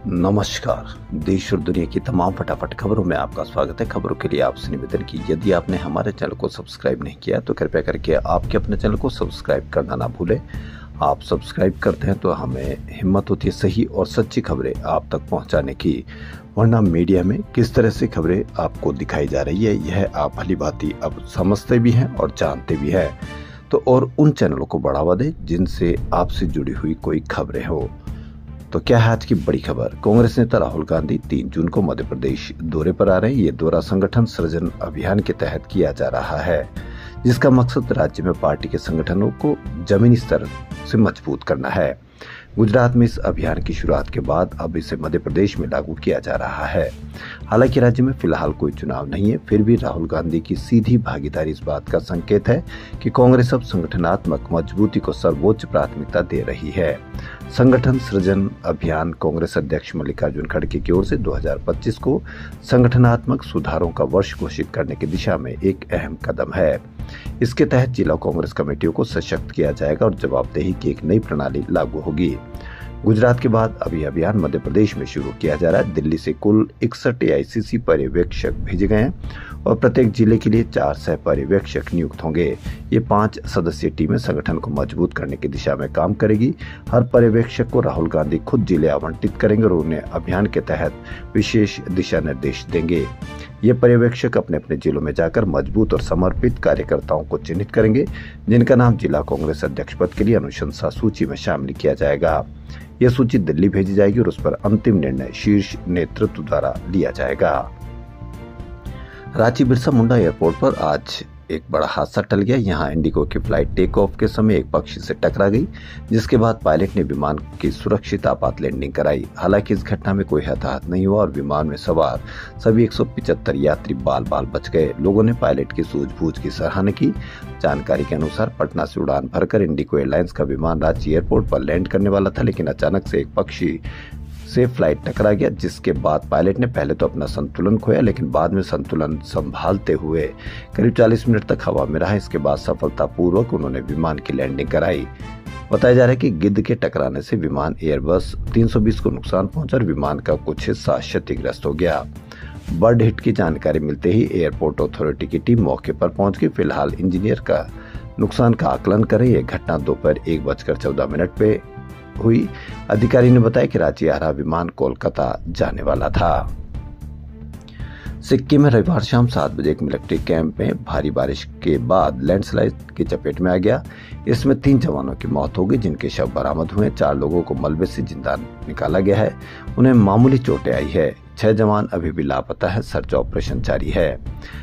नमस्कार। देश और दुनिया की तमाम फटाफट खबरों में आपका स्वागत है। खबरों के लिए आपसे निवेदन की यदि आपने हमारे चैनल को सब्सक्राइब नहीं किया तो कृपया करके आपके अपने चैनल को सब्सक्राइब करना ना भूलें। आप सब्सक्राइब करते हैं तो हमें हिम्मत होती है सही और सच्ची खबरें आप तक पहुंचाने की, वरना मीडिया में किस तरह से खबरें आपको दिखाई जा रही है यह आप भली भांति अब समझते भी हैं और जानते भी हैं। तो और उन चैनलों को बढ़ावा दें जिनसे आपसे जुड़ी हुई कोई खबरें हो। तो क्या है आज की बड़ी खबर? कांग्रेस नेता राहुल गांधी 3 जून को मध्य प्रदेश दौरे पर आ रहे हैं। ये दौरा संगठन सृजन अभियान के तहत किया जा रहा है, जिसका मकसद राज्य में पार्टी के संगठनों को जमीनी स्तर से मजबूत करना है। गुजरात में इस अभियान की शुरुआत के बाद अब इसे मध्य प्रदेश में लागू किया जा रहा है। हालांकि राज्य में फिलहाल कोई चुनाव नहीं है, फिर भी राहुल गांधी की सीधी भागीदारी इस बात का संकेत है कि कांग्रेस अब संगठनात्मक मजबूती को सर्वोच्च प्राथमिकता दे रही है। संगठन सृजन अभियान कांग्रेस अध्यक्ष मल्लिकार्जुन खड़गे की ओर से 2025 को संगठनात्मक सुधारों का वर्ष घोषित करने की दिशा में एक अहम कदम है। इसके तहत जिला कांग्रेस कमेटियों को सशक्त किया जाएगा और जवाबदेही की एक नई प्रणाली लागू होगी। गुजरात के बाद अभी अभियान मध्य प्रदेश में शुरू किया जा रहा है। दिल्ली से कुल 61 एआईसीसी पर्यवेक्षक भेजे गए हैं और प्रत्येक जिले के लिए 4 सह पर्यवेक्षक नियुक्त होंगे। ये 5 सदस्यीय टीमें संगठन को मजबूत करने की दिशा में काम करेगी। हर पर्यवेक्षक को राहुल गांधी खुद जिले आवंटित करेंगे और उन्हें अभियान के तहत विशेष दिशा निर्देश देंगे। ये पर्यवेक्षक अपने अपने जिलों में जाकर मजबूत और समर्पित कार्यकर्ताओं को चिन्हित करेंगे, जिनका नाम जिला कांग्रेस अध्यक्ष पद के लिए अनुशंसा सूची में शामिल किया जाएगा। यह सूची दिल्ली भेजी जाएगी और उस पर अंतिम निर्णय शीर्ष नेतृत्व द्वारा लिया जाएगा। रांची बिरसा मुंडा एयरपोर्ट पर आज एक बड़ा हादसा टल गया। यहां इंडिगो की फ्लाइट टेक ऑफ के समय एक पक्षी से टकरा गई, जिसके बाद पायलट ने विमान की सुरक्षित आपात लैंडिंग कराई। हालांकि इस घटना में कोई हताहत नहीं हुआ और विमान में सवार सभी 175 यात्री बाल बाल बच गए। लोगों ने पायलट की सूझबूझ की सराहना की। जानकारी के अनुसार पटना से उड़ान भरकर इंडिगो एयरलाइंस का विमान रांची एयरपोर्ट पर लैंड करने वाला था, लेकिन अचानक से एक पक्षी से फ्लाइट टकरा गया, जिसके बाद पायलट ने पहले तो अपना संतुलन खोया, लेकिन बाद में संतुलन संभालते हुए करीब 40 मिनट तक हवा में रहा। इसके बाद सफलतापूर्वक उन्होंने विमान की लैंडिंग कराई। बताया जा रहा है कि गिद्ध के टकराने से विमान एयरबस 320 को नुकसान पहुंचा और विमान का कुछ हिस्सा क्षतिग्रस्त हो गया। बर्ड हिट की जानकारी मिलते ही एयरपोर्ट अथॉरिटी की टीम मौके पर पहुंच गई। फिलहाल इंजीनियर का नुकसान का आकलन करें। यह घटना दोपहर 1:14 पे हुई। अधिकारी ने बताया कि रांची आ रहा विमान कोलकाता जाने वाला था। सिक्किम में रविवार शाम 7 बजे एक मिलिट्री कैंप में भारी बारिश के बाद लैंडस्लाइड की चपेट में आ गया। इसमें 3 जवानों की मौत हो गई, जिनके शव बरामद हुए। 4 लोगों को मलबे से जिंदा निकाला गया है। उन्हें मामूली चोटें आई है। 6 जवान अभी भी लापता है। सर्च ऑपरेशन जारी है।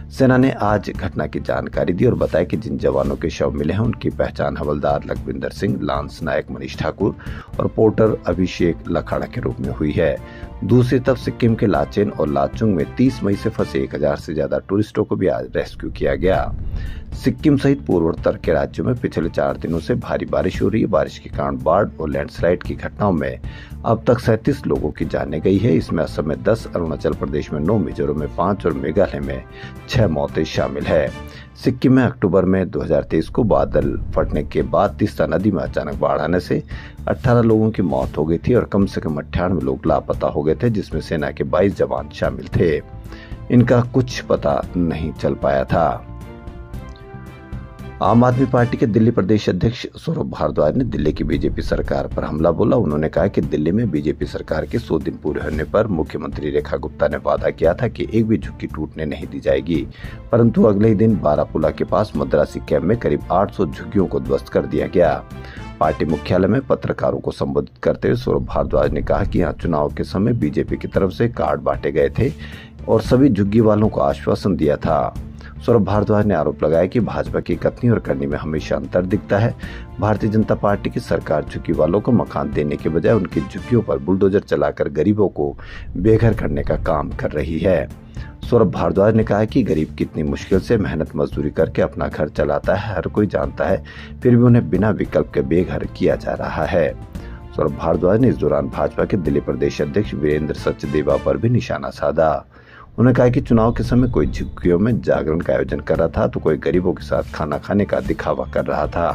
सेना ने आज घटना की जानकारी दी और बताया कि जिन जवानों के शव मिले हैं उनकी पहचान हवलदार लखविंदर सिंह, लांस नायक मनीष ठाकुर और पोर्टर अभिषेक लखाड़ा के रूप में हुई है। दूसरी तरफ सिक्किम के लाचेन और लाचुंग में 30 मई से फंसे 1000 से ज्यादा टूरिस्टों को भी आज रेस्क्यू किया गया। सिक्किम सहित पूर्वोत्तर के राज्यों में पिछले 4 दिनों से भारी बारिश हो रही है। बारिश के कारण बाढ़ और लैंडस्लाइड की घटनाओं में अब तक 37 लोगों की जानें गई है। इसमें असम में 10, अरुणाचल प्रदेश में 9, मिजोरम में 5 और मेघालय में 6 मौतें शामिल है। सिक्किम में अक्टूबर में 2023 को बादल फटने के बाद तीस्ता नदी में अचानक बाढ़ आने से 18 लोगों की मौत हो गई थी और कम से कम 98 लोग लापता हो गए थे, जिसमें सेना के 22 जवान शामिल थे। इनका कुछ पता नहीं चल पाया था। आम आदमी पार्टी के दिल्ली प्रदेश अध्यक्ष सौरभ भारद्वाज ने दिल्ली की बीजेपी सरकार पर हमला बोला। उन्होंने कहा कि दिल्ली में बीजेपी सरकार के 100 दिन पूरे होने पर मुख्यमंत्री रेखा गुप्ता ने वादा किया था कि एक भी झुग्गी टूटने नहीं दी जाएगी, परंतु अगले ही दिन बारापुला के पास मद्रासी कैंप में करीब 800 झुग्गियों को ध्वस्त कर दिया गया। पार्टी मुख्यालय में पत्रकारों को संबोधित करते हुए सौरभ भारद्वाज ने कहा कि यहाँ चुनाव के समय बीजेपी की तरफ से कार्ड बांटे गए थे और सभी झुग्गी वालों को आश्वासन दिया था। सौरभ भारद्वाज ने आरोप लगाया कि भाजपा की कथनी और करनी में हमेशा अंतर दिखता है। भारतीय जनता पार्टी की सरकार झुग्गी वालों को मकान देने के बजाय उनकी झुग्गियों पर बुलडोजर चलाकर गरीबों को बेघर करने का काम कर रही है। सौरभ भारद्वाज ने कहा कि गरीब कितनी मुश्किल से मेहनत मजदूरी करके अपना घर चलाता है, हर कोई जानता है, फिर भी उन्हें बिना विकल्प के बेघर किया जा रहा है। सौरभ भारद्वाज ने इस दौरान भाजपा के दिल्ली प्रदेश अध्यक्ष वीरेंद्र सचदेवा पर भी निशाना साधा। उन्होंने कहा कि चुनाव के समय कोई झुग्गियों में जागरण का आयोजन कर रहा था तो कोई गरीबों के साथ खाना खाने का दिखावा कर रहा था।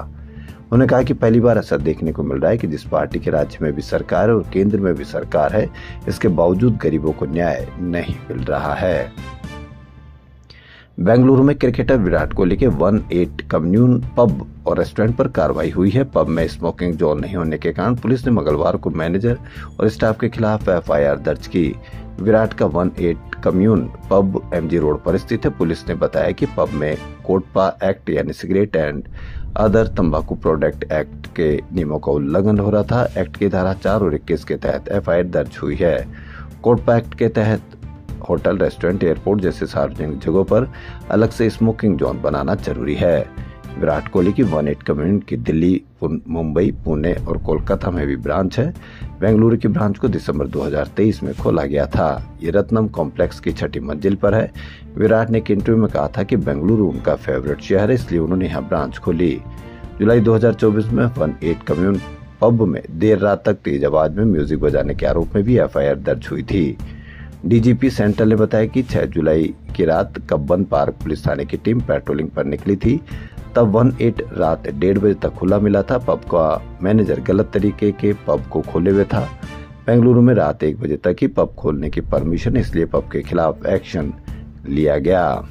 उन्होंने कहा कि पहली बार ऐसा देखने को मिल रहा है कि जिस पार्टी के राज्य में भी सरकार है और केंद्र में भी सरकार है, इसके बावजूद गरीबों को न्याय नहीं मिल रहा है। बेंगलुरु में क्रिकेटर विराट कोहली के 18 कम्युन पब और रेस्टोरेंट पर कार्रवाई हुई है। पब में स्मोकिंग जोन नहीं होने के कारण पुलिस ने मंगलवार को मैनेजर और स्टाफ के खिलाफ एफआईआर दर्ज की। विराट का 18 कम्युन पब एमजी रोड पर स्थित है। पुलिस ने बताया कि पब में कोटपा एक्ट यानी सिगरेट एंड अदर तंबाकू प्रोडक्ट एक्ट के नियमों का उल्लंघन हो रहा था। एक्ट की धारा 4 और 21 के तहत एफआईआर दर्ज हुई है। कोटपा एक्ट के तहत होटल, रेस्टोरेंट, एयरपोर्ट जैसे सार्वजनिक जगहों पर अलग से स्मोकिंग जोन बनाना जरूरी है। विराट कोहली की 18 कम्युनिटी की दिल्ली, मुंबई, पुणे और कोलकाता में भी ब्रांच है। बेंगलुरु की ब्रांच को दिसंबर 2023 में खोला गया था। ये रत्नम कॉम्प्लेक्स की 6ठी मंजिल पर है। विराट ने एक इंटरव्यू में कहा था कि बेंगलुरु उनका फेवरेट शहर है, इसलिए उन्होंने यहाँ ब्रांच खोली। जुलाई 2024 में 18 कम्युन पब में देर रात तक तेज आवाज में म्यूजिक बजाने के आरोप में भी एफआईआर दर्ज हुई थी। डीजीपी सेंट्रल ने बताया कि 6 जुलाई की रात कब्बन पार्क पुलिस थाने की टीम पेट्रोलिंग पर निकली थी। तब 18 रात 1:30 बजे तक खुला मिला था। पब का मैनेजर गलत तरीके के पब को खोले हुए था। बेंगलुरु में रात 1 बजे तक ही पब खोलने की परमिशन, इसलिए पब के खिलाफ एक्शन लिया गया।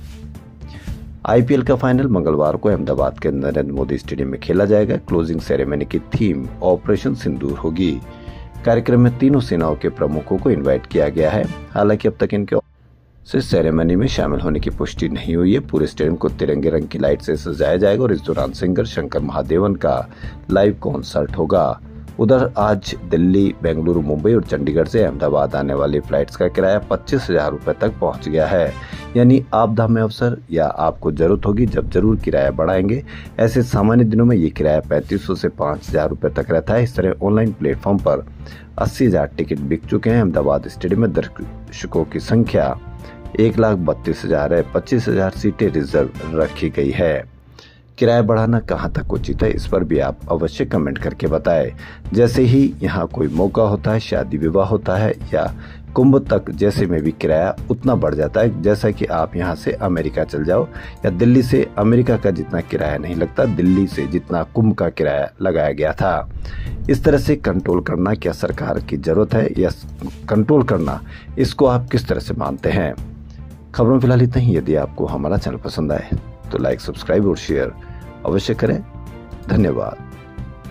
आईपीएल का फाइनल मंगलवार को अहमदाबाद के नरेंद्र मोदी स्टेडियम में खेला जाएगा। क्लोजिंग सेरेमनी की थीम ऑपरेशन सिंदूर होगी। कार्यक्रम में तीनों सेनाओं के प्रमुखों को इनवाइट किया गया है। हालांकि अब तक इनके से सेरेमनी में शामिल होने की पुष्टि नहीं हुई है। पूरे स्टेडियम को तिरंगे रंग की लाइट से सजाया जाएगा और इस दौरान सिंगर शंकर महादेवन का लाइव कॉन्सर्ट होगा। उधर आज दिल्ली, बेंगलुरु, मुंबई और चंडीगढ़ से अहमदाबाद आने वाली फ्लाइट्स का किराया 25,000 रुपए तक पहुंच गया है। यानी आपदा में अवसर या आपको जरूरत होगी जब जरूर किराया बढ़ाएंगे। ऐसे सामान्य दिनों में ये किराया 3500 से 5,000 रुपए तक रहता है। इस तरह ऑनलाइन प्लेटफॉर्म पर 80,000 टिकट बिक चुके हैं। अहमदाबाद स्टेडियम में दर्शकों की संख्या 1,32,000 है। 25,000 सीटें रिजर्व रखी गई है। किराया बढ़ाना कहां तक उचित है, इस पर भी आप अवश्य कमेंट करके बताएं। जैसे ही यहाँ कोई मौका होता है, शादी विवाह होता है या कुंभ तक, जैसे में भी किराया उतना बढ़ जाता है। जैसा कि आप यहाँ से अमेरिका चल जाओ या दिल्ली से अमेरिका का जितना किराया नहीं लगता, दिल्ली से जितना कुंभ का किराया लगाया गया था। इस तरह से कंट्रोल करना क्या सरकार की जरूरत है या कंट्रोल करना, इसको आप किस तरह से मानते हैं? खबरों में फिलहाल इतना ही। यदि आपको हमारा चैनल पसंद आए तो लाइक, सब्सक्राइब और शेयर अवश्य करें। धन्यवाद।